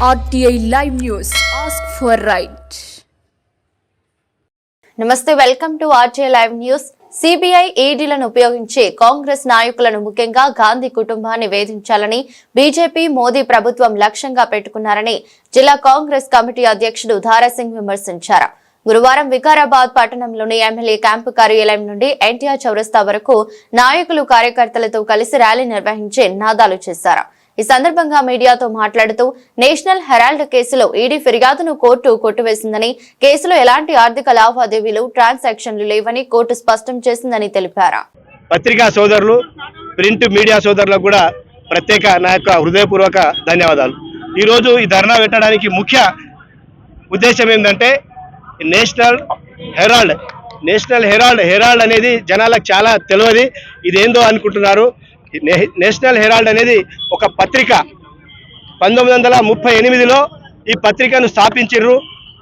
RTI Live News. Ask for right. నమస్తే, welcome to RTI Live News. CBI ఈడీలను ఉపయోగించి కాంగ్రెస్ నాయకులను ముఖ్యంగా గాంధీ కుటుంబాన్ని వేధించాలని బీజేపీ మోదీ ప్రభుత్వం లక్ష్యంగా పెట్టుకున్నారని జిల్లా కాంగ్రెస్ కమిటీ అధ్యక్షుడు ధారాసింగ్ విమర్శించారు. గురువారం వికారాబాద్ పట్టణంలోని ఎమ్మెల్యే క్యాంపు కార్యాలయం నుండి ఎన్టీఆర్ చౌరస్తా వరకు నాయకులు కార్యకర్తలతో కలిసి ర్యాలీ నిర్వహించి నినాదాలు చేశారు. ఈ సందర్భంగా మీడియాతో మాట్లాడుతూ నేషనల్ హెరాల్డ్ కేసులో ఈడీ ఫిర్యాదును కోర్టు కొట్టివేసిందని, కేసులో ఎలాంటి ఆర్థిక లావాదేవీలు ట్రాన్సాక్షన్లు లేవని కోర్టు స్పష్టం చేసిందని తెలిపారు. పత్రికా సోదరులు, ప్రింట్ మీడియా సోదరులకు కూడా ప్రత్యేక నా యొక్క హృదయపూర్వక ధన్యవాదాలు. ఈరోజు ఈ ధర్నా పెట్టడానికి ముఖ్య ఉద్దేశం ఏంటంటే నేషనల్ హెరాల్డ్ అనేది జనాలకు చాలా తెలియదు. ఇదేందో అనుకుంటున్నారు. నేషనల్ హెరాల్డ్ అనేది ఒక పత్రిక. 1938లో ఈ పత్రికను స్థాపించారు.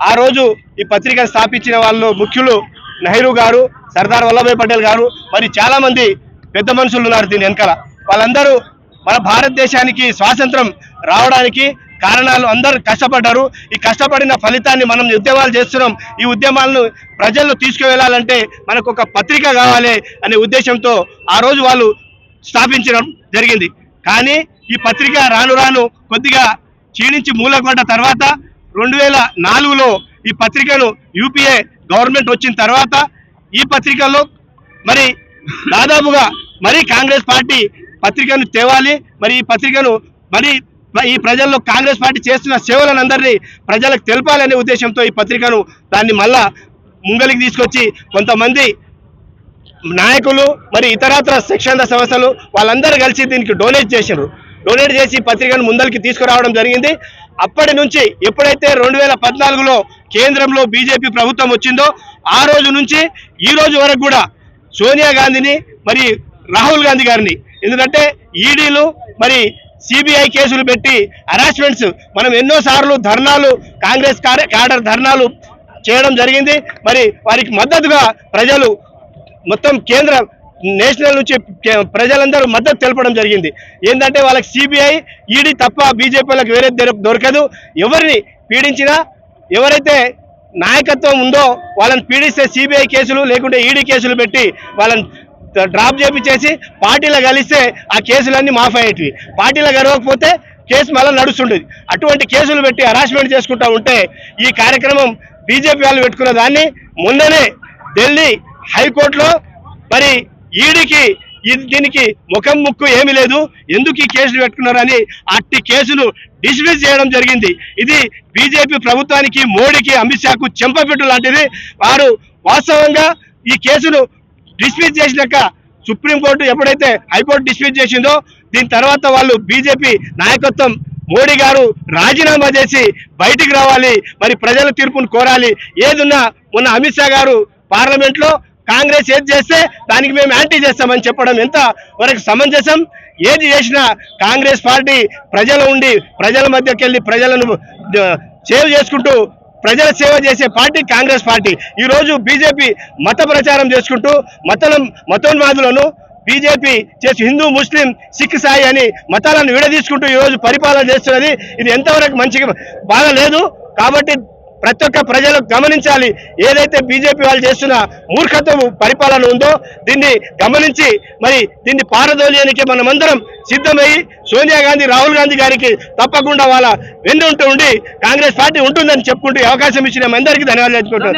ఆ రోజు ఈ పత్రికను స్థాపించిన వాళ్ళు ముఖ్యులు నెహ్రూ గారు, సర్దార్ వల్లభాయ్ పటేల్ గారు, మరి చాలా మంది పెద్ద మనుషులు ఉన్నారు దీని వెనకాల. వాళ్ళందరూ మన భారతదేశానికి స్వాతంత్రం రావడానికి కారణాలు, అందరూ కష్టపడ్డారు. ఈ కష్టపడిన ఫలితాన్ని మనం ఉద్యమాలు చేస్తున్నాం. ఈ ఉద్యమాలను ప్రజల్లో తీసుకువెళ్ళాలంటే మనకు ఒక పత్రిక కావాలి అనే ఉద్దేశంతో ఆ రోజు వాళ్ళు స్థాపించడం జరిగింది. కానీ ఈ పత్రిక రాను రాను కొద్దిగా క్షీణించి మూలపడ్డ తర్వాత 2004లో ఈ పత్రికను యూపీఏ గవర్నమెంట్ వచ్చిన తర్వాత ఈ పత్రికలో మరి దాదాపుగా మరి కాంగ్రెస్ పార్టీ పత్రికను తేవాలి, మరి ఈ పత్రికను మరి ఈ ప్రజల్లో కాంగ్రెస్ పార్టీ చేస్తున్న సేవలను అందరినీ ప్రజలకు తెలపాలనే ఉద్దేశంతో ఈ పత్రికను దాన్ని మళ్ళా ముంగలికి తీసుకొచ్చి కొంతమంది నాయకులు మరి ఇతరత్ర శిక్షణ సంస్థలు వాళ్ళందరూ కలిసి దీనికి డొనేట్ చేసి పత్రికను ముందరికి తీసుకురావడం జరిగింది. అప్పటి నుంచి ఎప్పుడైతే 2014లో కేంద్రంలో బీజేపీ ప్రభుత్వం వచ్చిందో ఆ రోజు నుంచి ఈ రోజు వరకు కూడా సోనియా గాంధీని మరి రాహుల్ గాంధీ గారిని, ఎందుకంటే ఈడీలు మరి సిబిఐ కేసులు పెట్టి హరాస్మెంట్స్ మనం ఎన్నోసార్లు ధర్నాలు, కాంగ్రెస్ క్యాడర్ ధర్నాలు చేయడం జరిగింది. మరి వారికి మద్దతుగా ప్రజలు మొత్తం కేంద్ర నేషనల్ నుంచి ప్రజలందరూ మద్దతు తెలపడం జరిగింది. ఏంటంటే వాళ్ళకి సిబిఐ ఈడీ తప్ప బీజేపీలకు వేరే దొరకదు. ఎవరిని పీడించినా, ఎవరైతే నాయకత్వం ఉందో వాళ్ళని పీడిస్తే సిబిఐ కేసులు లేకుంటే ఈడీ కేసులు పెట్టి వాళ్ళని డ్రాప్ చేపించేసి పార్టీలో కలిస్తే ఆ కేసులన్నీ మాఫ్ అయ్యేటివి. పార్టీలో గెలవకపోతే కేసు మళ్ళీ నడుస్తుండేది. అటువంటి కేసులు పెట్టి హరాస్మెంట్ చేసుకుంటూ ఉంటే ఈ కార్యక్రమం బీజేపీ వాళ్ళు పెట్టుకున్న దాన్ని మొన్ననే ఢిల్లీ హైకోర్టులో మరి ఈడీకి దీనికి ముక్కు ఏమీ లేదు, ఎందుకు ఈ కేసులు పెట్టుకున్నారని అట్టి కేసును డిస్మిస్ చేయడం జరిగింది. ఇది బీజేపీ ప్రభుత్వానికి, మోడీకి, అమిత్ షాకు చెంపపెట్టు లాంటిది. వారు వాస్తవంగా ఈ కేసును డిస్మిస్ చేసినాక సుప్రీంకోర్టు ఎప్పుడైతే హైకోర్టు డిస్మిస్ చేసిందో దీని తర్వాత వాళ్ళు బీజేపీ నాయకత్వం మోడీ గారు రాజీనామా చేసి బయటికి రావాలి, మరి ప్రజల తీర్పును కోరాలి. ఏదున్నా మొన్న అమిత్ షా గారు పార్లమెంట్లో కాంగ్రెస్ ఏది చేస్తే దానికి మేము యాంటీ చేస్తామని చెప్పడం ఎంత వరకు సమంజసం? ఏది చేసినా కాంగ్రెస్ పార్టీ ప్రజలు ఉండి ప్రజల మధ్యకి వెళ్ళి ప్రజలను సేవ్ చేసుకుంటూ ప్రజల సేవ చేసే పార్టీ కాంగ్రెస్ పార్టీ. ఈరోజు బీజేపీ మత ప్రచారం చేసుకుంటూ మతోన్మాదులను బీజేపీ చేసి హిందూ, ముస్లిం, సిక్, సాయి అని మతాలను విడదీసుకుంటూ ఈరోజు పరిపాలన చేస్తున్నది. ఇది ఎంతవరకు మంచిగా బాగలేదు. కాబట్టి ప్రతి ఒక్క ప్రజలు గమనించాలి. ఏదైతే బీజేపీ వాళ్ళు చేస్తున్న మూర్ఖత్వము పరిపాలన ఉందో దీన్ని గమనించి మరి దీన్ని పారదోలేయడానికి మనమందరం సిద్ధమయ్యి సోనియా గాంధీ, రాహుల్ గాంధీ గారికి తప్పకుండా వాళ్ళ వెన్నుంటూ ఉండి కాంగ్రెస్ పార్టీ ఉంటుందని చెప్పుకుంటూ అవకాశం ఇచ్చిన అందరికీ ధన్యవాదాలు చెప్పుకుంటాం.